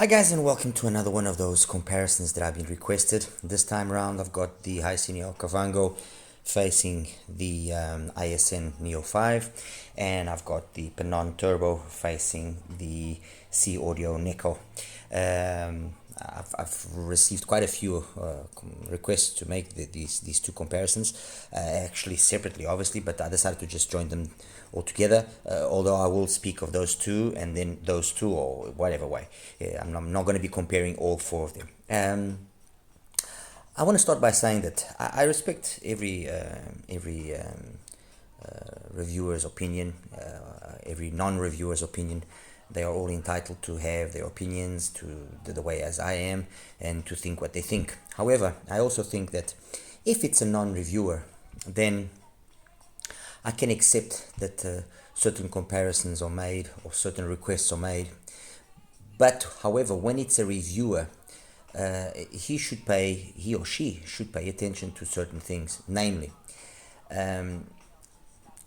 Hi guys, and welcome to another one of those comparisons that I've been requested. This time around I've got the HISENIOR OKAVANGO facing the ISN NEO5, and I've got the PENON Turbo facing the SEEAUDIO Neko. I've received quite a few requests to make these two comparisons, actually separately obviously, but I decided to just join them all together, although I will speak of those two and then those two, or whatever way. I'm not going to be comparing all four of them. I want to start by saying that I respect every reviewer's opinion, every non-reviewer's opinion. They are all entitled to have their opinions, to the way as I am, and to think what they think. However, I also think that if it's a non-reviewer, then I can accept that certain comparisons are made or certain requests are made. But however, when it's a reviewer, he or she should pay attention to certain things, namely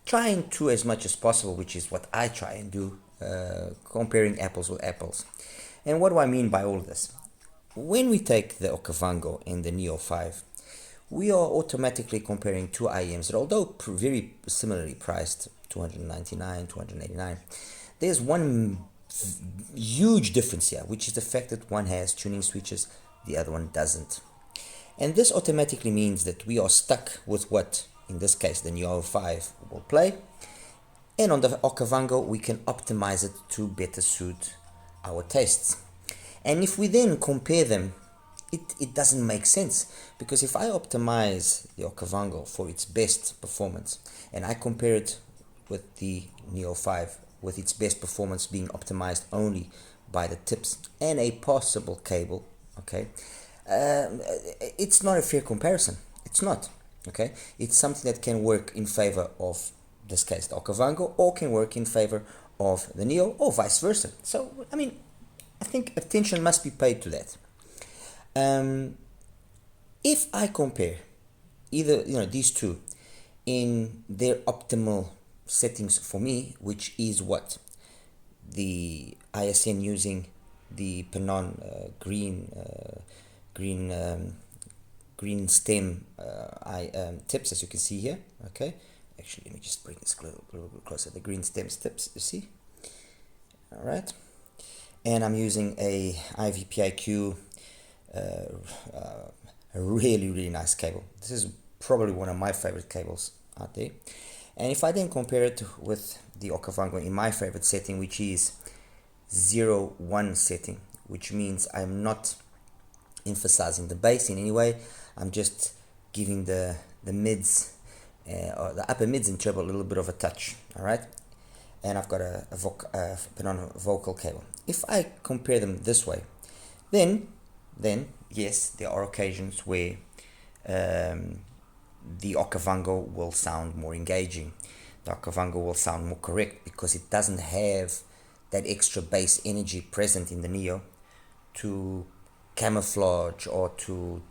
trying to, as much as possible, which is what I try and do, comparing apples with apples. And what do I mean by all of this? When we take the OKAVANGO and the NEO5, we are automatically comparing two IEMs that, although very similarly priced, 299, 289, there's one huge difference here, which is the fact that one has tuning switches, the other one doesn't. And this automatically means that we are stuck with what, in this case, the NEO5 will play, and on the OKAVANGO we can optimize it to better suit our tastes. And if we then compare them, it doesn't make sense, because if I optimize the OKAVANGO for its best performance and I compare it with the NEO5 with its best performance being optimized only by the tips and a possible cable, okay, it's not a fair comparison. It's not. Okay, it's something that can work in favor of, this case, the OKAVANGO, or can work in favor of the Neo, or vice versa. So I mean, I think attention must be paid to that. If I compare either these two in their optimal settings for me, which is what, the ISN using the PENON green stem tips, as you can see here. Okay, actually let me just bring this a little bit closer. The green stems tips, you see. All right, and I'm using a IVPIQ, a really nice cable. This is probably one of my favorite cables out there. And if I then compare it with the OKAVANGO in my favorite setting, which is 0-1 setting, which means I'm not emphasizing the bass in any way, I'm just giving the mids or the upper mids and treble a little bit of a touch. All right, and I've got a PENON vocal cable. If I compare them this way, then yes, there are occasions where the OKAVANGO will sound more engaging. The OKAVANGO will sound more correct because it doesn't have that extra bass energy present in the Neo to camouflage or to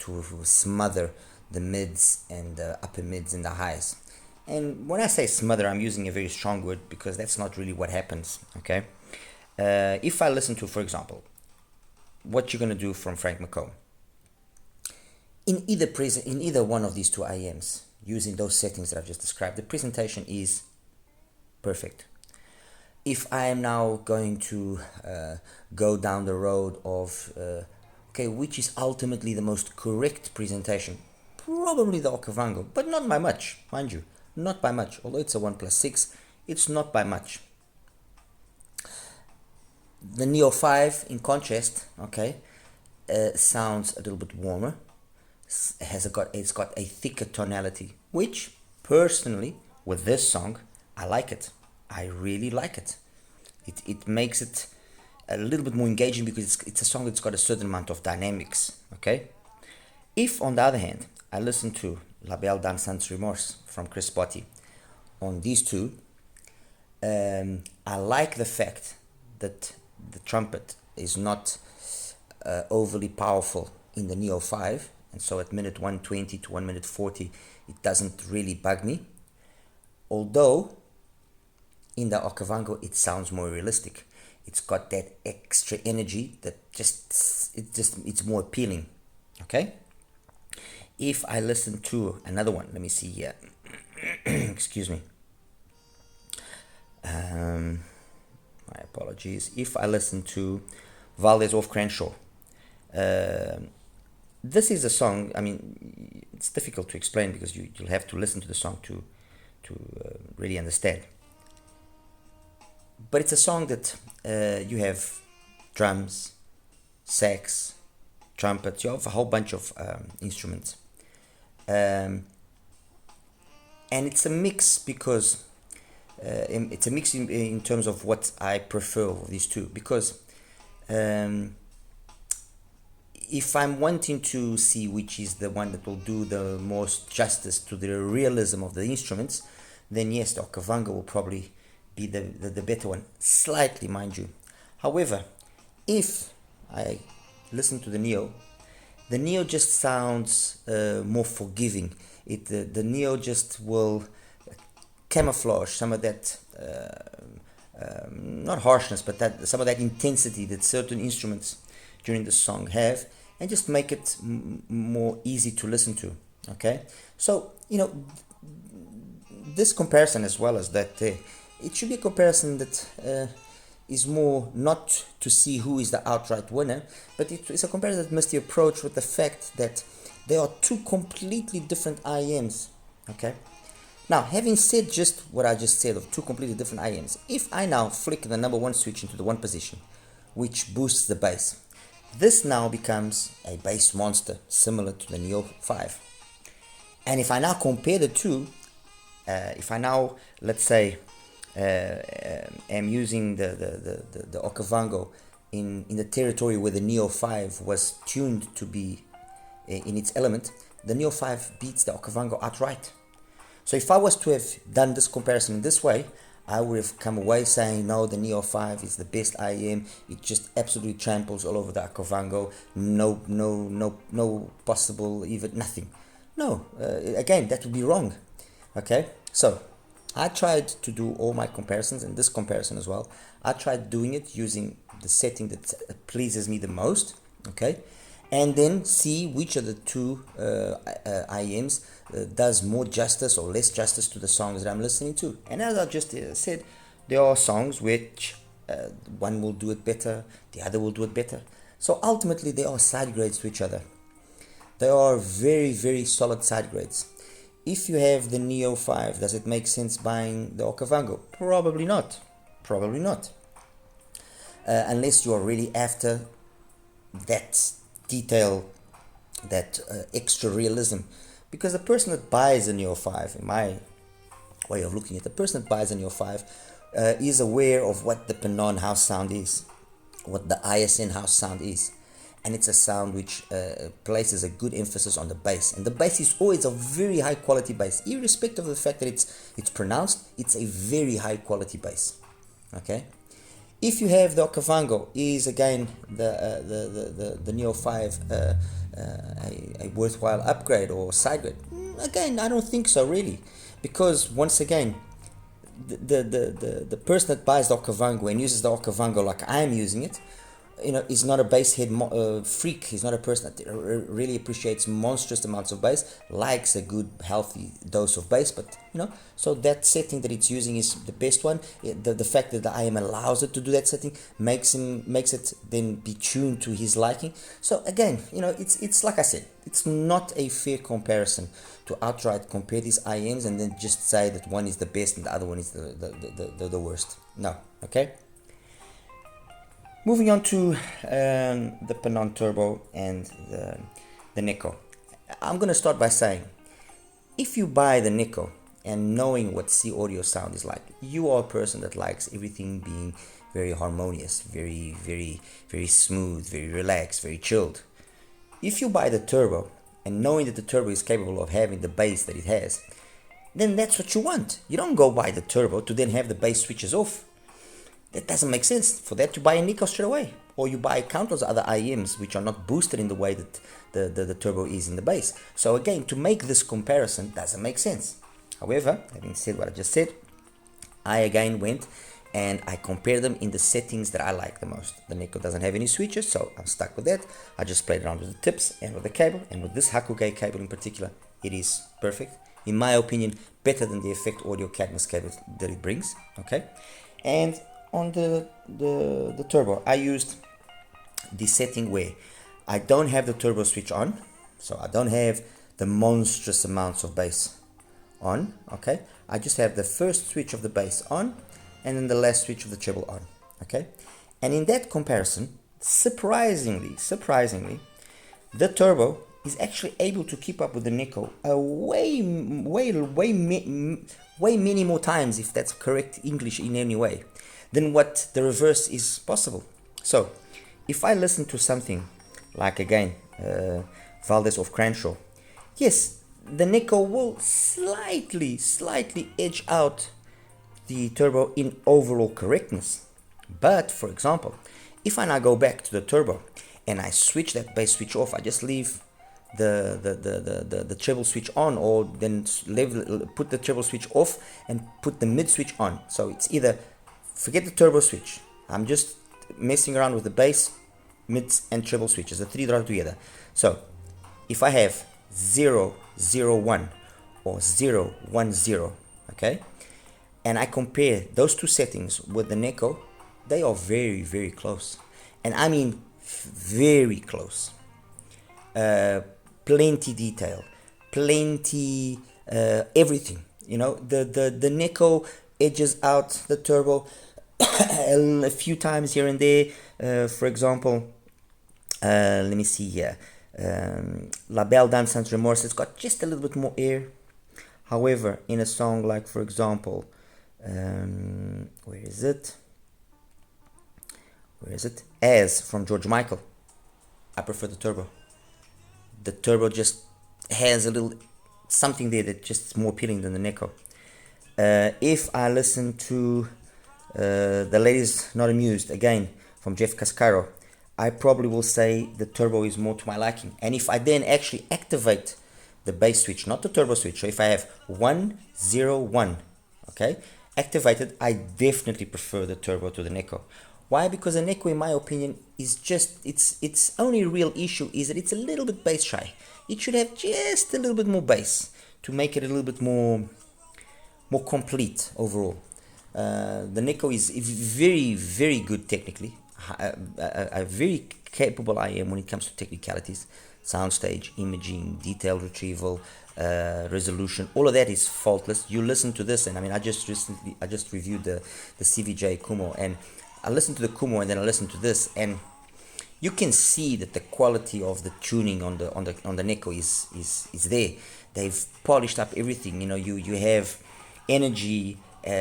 smother the mids and the upper mids and the highs. And when I say smother, I'm using a very strong word because that's not really what happens. Okay, if I listen to, for example, what you're gonna do from Frank McComb in either one of these two IEMs, using those settings that I've just described, the presentation is perfect. If I am now going to go down the road of okay, which is ultimately the most correct presentation, probably the OKAVANGO, but not by much, mind you, not by much. Although it's a 1+6, it's not by much. The NEO5, in contrast, okay, sounds a little bit warmer. It's got a thicker tonality, which personally, with this song, I like it. I really like it. It makes it a little bit more engaging because it's a song that's got a certain amount of dynamics. Okay. If, on the other hand, I listen to La Belle Dame Sans Remorse from Chris Botti on these two, I like the fact that the trumpet is not overly powerful in the NEO5, and so at minute 120 to 1 minute 40 it doesn't really bug me, although in the OKAVANGO it sounds more realistic. It's got that extra energy that it's more appealing. Okay. If I listen to another one, let me see here. Excuse me. My apologies. If I listen to Valdez off Crenshaw, this is a song. I mean, it's difficult to explain because you'll have to listen to the song to really understand. But it's a song that you have drums, sax, trumpets. You have a whole bunch of instruments, and it's a mix because it's a mix in terms of what I prefer of these two. Because if I'm wanting to see which is the one that will do the most justice to the realism of the instruments, then yes, the Okavango will probably be the better one, slightly, mind you. However, if I listen to the Neo just sounds more forgiving. The Neo just will camouflage some of that, not harshness, but that some of that intensity that certain instruments during the song have, and just make it more easy to listen to. Okay, so this comparison as well as that, it should be a comparison that is more not to see who is the outright winner, but it's a comparison that must be approached with the fact that there are two completely different IEMs. Okay. Now, having said just what I just said of two completely different IEMs, if I now flick the number one switch into the one position, which boosts the bass, this now becomes a bass monster similar to the Neo5. And if I now compare the two, if I now, let's say, am using the Okavango in the territory where the Neo5 was tuned to be in its element, the Neo5 beats the Okavango outright. So if I was to have done this comparison in this way, I would have come away saying, no, the Neo5 is the best IEM. It just absolutely tramples all over the Okavango. No possible, even nothing. No, again, that would be wrong. Okay, so I tried to do all my comparisons, and this comparison as well. I tried doing it using the setting that pleases me the most. Okay, and then see which of the two IEMs does more justice or less justice to the songs that I'm listening to. And as I just said, there are songs which one will do it better, the other will do it better. So ultimately, they are side grades to each other. They are very, very solid side grades. If you have the Neo5, does it make sense buying the Okavango? Probably not. Probably not. Unless you are really after that detail, that extra realism. Because the person that buys a Neo5, in my way of looking at it, the person that buys a Neo5 is aware of what the PENON house sound is, what the ISN house sound is. And it's a sound which places a good emphasis on the bass. And the bass is always a very high quality bass. Irrespective of the fact that it's pronounced, it's a very high quality bass. Okay? If you have the Okavango, is again the Neo5 a worthwhile upgrade or side grade? Again, I don't think so really, because once again, the person that buys the Okavango and uses the Okavango like I'm using it, is not a bass head freak. He's not a person that really appreciates monstrous amounts of bass, likes a good healthy dose of bass, but so that setting that it's using is the best one. The fact that the IM allows it to do that setting makes it then be tuned to his liking. So again, it's like I said, it's not a fair comparison to outright compare these IMs and then just say that one is the best and the other one is the worst. No. Okay. Moving on to the PENON Turbo and the Neko. I'm going to start by saying, if you buy the Neko and knowing what SEEAUDIO sound is like, you are a person that likes everything being very harmonious, very, very, very smooth, very relaxed, very chilled. If you buy the Turbo and knowing that the Turbo is capable of having the bass that it has, then that's what you want. You don't go buy the Turbo to then have the bass switches off. That doesn't make sense. For that, you buy a Neko straight away, or you buy countless other IEMs which are not boosted in the way that the Turbo is in the bass. So again, to make this comparison doesn't make sense. However, having said what I just said, I again went and I compare them in the settings that I like the most. The Neko doesn't have any switches, so I'm stuck with that. I just played around with the tips and with the cable, and with this Hakuge cable in particular, it is perfect. In my opinion, better than the Effect Audio Cadmus cable that it brings, okay? And on the turbo, I used the setting where I don't have the turbo switch on, so I don't have the monstrous amounts of bass on, okay? I just have the first switch of the bass on, and then the last switch of the treble on, okay? And in that comparison, surprisingly, the turbo is actually able to keep up with the Neko way many more times, if that's correct English in any way, than what the reverse is possible. So, if I listen to something like, again, Valdez of Cranshaw, yes, the Neko will slightly edge out the turbo in overall correctness. But, for example, if I now go back to the turbo and I switch that bass switch off, I just leave the treble switch on, or then put the treble switch off and put the mid switch on. So it's either, forget the turbo switch, I'm just messing around with the bass, mids and treble switches, the three that are together. So if I have 0, 0, 1 or 0, 1, 0, okay, and I compare those two settings with the Neko, they are very close, and I mean very close. Plenty detail, plenty everything, you know. The Neko edges out the turbo a few times here and there. For example, let me see here, La Belle Dame Sans Remorse, it's got just a little bit more air. However, in a song like, for example, where is it? As, from George Michael, I prefer the turbo. The turbo just has a little something there that just is more appealing than the Neko. If I listen to The Ladies Not Amused, again, from Jeff Cascaro, I probably will say the turbo is more to my liking. And if I then actually activate the bass switch, not the turbo switch, so if I have 1, 0, 1, okay, activated, I definitely prefer the turbo to the Neko. Why? Because the Neko, in my opinion, is just, its only real issue is that it's a little bit bass shy. It should have just a little bit more bass to make it a little bit more complete overall. The Neko is very good technically, a very capable IEM when it comes to technicalities, soundstage, imaging, detail retrieval, resolution, all of that is faultless. You listen to this, and I mean, I just reviewed the CVJ Kumo, and I listened to the Kumo and then I listened to this, and you can see that the quality of the tuning on the Neko is there. They've polished up everything. You know, you have energy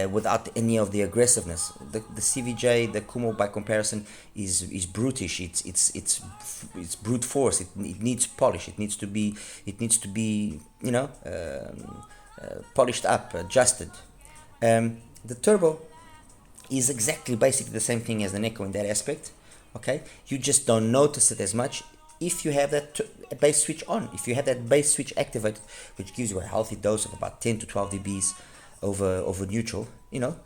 without any of the aggressiveness. The CVJ, the Kumo, by comparison, is brutish. It's brute force. It needs polish. It needs to be you know, polished up, adjusted. The turbo is exactly basically the same thing as the Neko in that aspect, okay? You just don't notice it as much if you have that bass switch on, if you have that bass switch activated, which gives you a healthy dose of about 10 to 12 dBs over neutral, you know.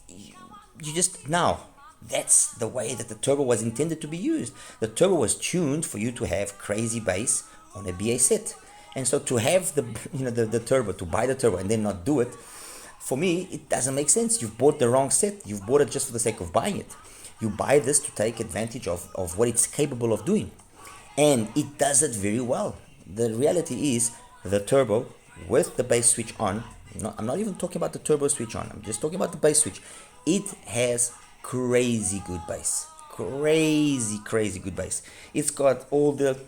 You just, now, that's the way that the turbo was intended to be used. The turbo was tuned for you to have crazy bass on a BA set. And so to have the turbo, to buy the turbo and then not do it, for me, it doesn't make sense. You've bought the wrong set. You've bought it just for the sake of buying it. You buy this to take advantage of what it's capable of doing. And it does it very well. The reality is, the turbo with the bass switch on, I'm not even talking about the turbo switch on, I'm just talking about the bass switch. It has crazy good bass. Crazy good bass. It's got all the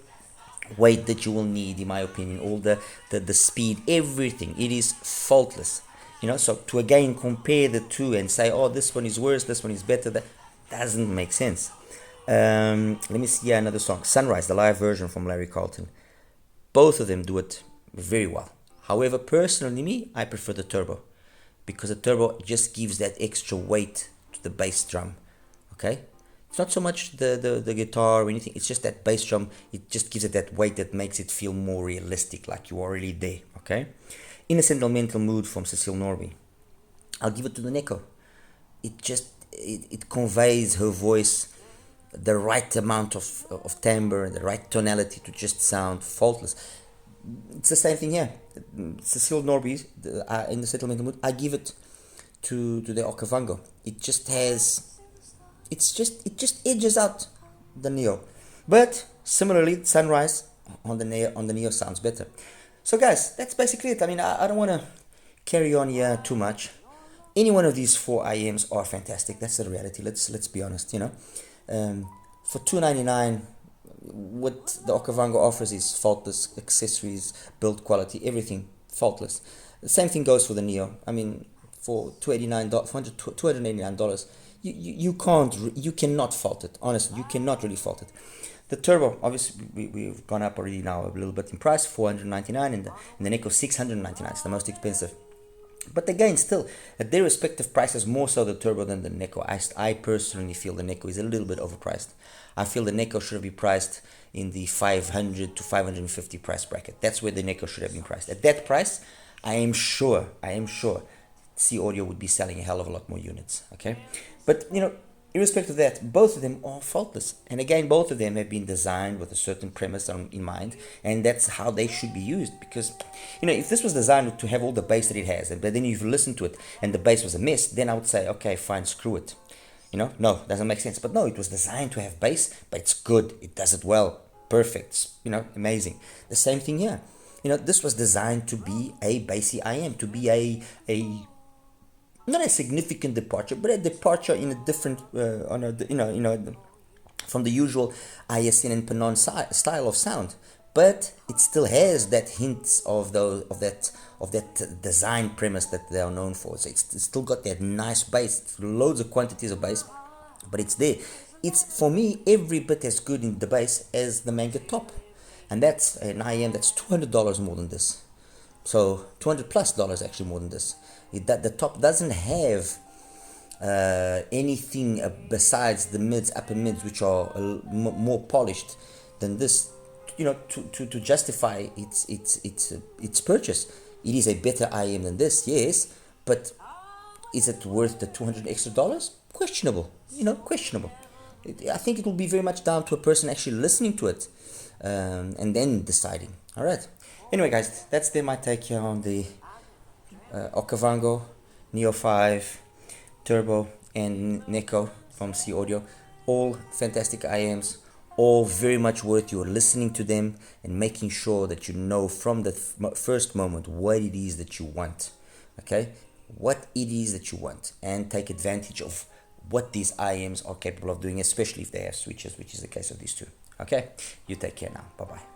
weight that you will need, in my opinion, all the speed, everything. It is faultless. You know, so to again compare the two and say, oh, this one is worse, this one is better, that doesn't make sense. Let me see another song, Sunrise, the live version from Larry Carlton. Both of them do it very well. However, personally, me, I prefer the turbo, because the turbo just gives that extra weight to the bass drum. Okay, it's not so much the guitar or anything, it's just that bass drum. It just gives it that weight that makes it feel more realistic, like you're already there. Okay. In a Sentimental Mood from Cecile Norby, I'll give it to the Neko. It just it conveys her voice the right amount of timbre and the right tonality to just sound faultless. It's the same thing here. Cecile Norby, in the Settlement Mood, I give it to the Okavango. It just edges out the Neo. But similarly, Sunrise on the Neo sounds better. So guys, that's basically it. I mean, I don't want to carry on here too much. Any one of these 4 IEMs are fantastic. That's the reality. Let's be honest. For $2.99, what the Okavango offers is faultless accessories, build quality, everything faultless. The same thing goes for the Neo. I mean, for $289, you cannot fault it. Honestly, you cannot really fault it. The Turbo, obviously, we've gone up already now a little bit in price, $499, and the Neko $699. It's the most expensive. But again, still, at their respective prices, more so the Turbo than the Neko. I personally feel the Neko is a little bit overpriced. I feel the Neko should be priced in the 500 to 550 price bracket. That's where the Neko should have been priced. At that price, I am sure SEEAUDIO would be selling a hell of a lot more units. Okay, but irrespective of that, both of them are faultless. And again, both of them have been designed with a certain premise in mind, and that's how they should be used. Because, if this was designed to have all the bass that it has, but then you've listened to it and the bass was a mess, then I would say, okay, fine, screw it. No, doesn't make sense. But no, it was designed to have bass, but it's good. It does it well. Perfect. Amazing. The same thing here. This was designed to be a bassy IM, to be a not a significant departure, but a departure in a different, from the usual ISN and PENON style of sound. But it still has that hints of that design premise that they are known for. So it's still got that nice bass, loads of quantities of bass, but it's there. It's, for me, every bit as good in the bass as the Manga Top, and that's an IM that's $200 more than this. So $200+ actually more than this. That the Top doesn't have anything besides the upper mids, which are more polished than this, to justify its purchase. It is a better IM than this, yes, but is it worth the $200 extra? Questionable, questionable. I think it will be very much down to a person actually listening to it, and then deciding. All right. Anyway, guys, that's my take here on the OKAVANgo, NEO5, Turbo, and Neko from SEEAUDIO. All fantastic IMs, all very much worth your listening to them and making sure that you know from the first moment what it is that you want. Okay, what it is that you want, and take advantage of what these IMs are capable of doing, especially if they have switches, which is the case of these two. Okay, you take care now. Bye bye.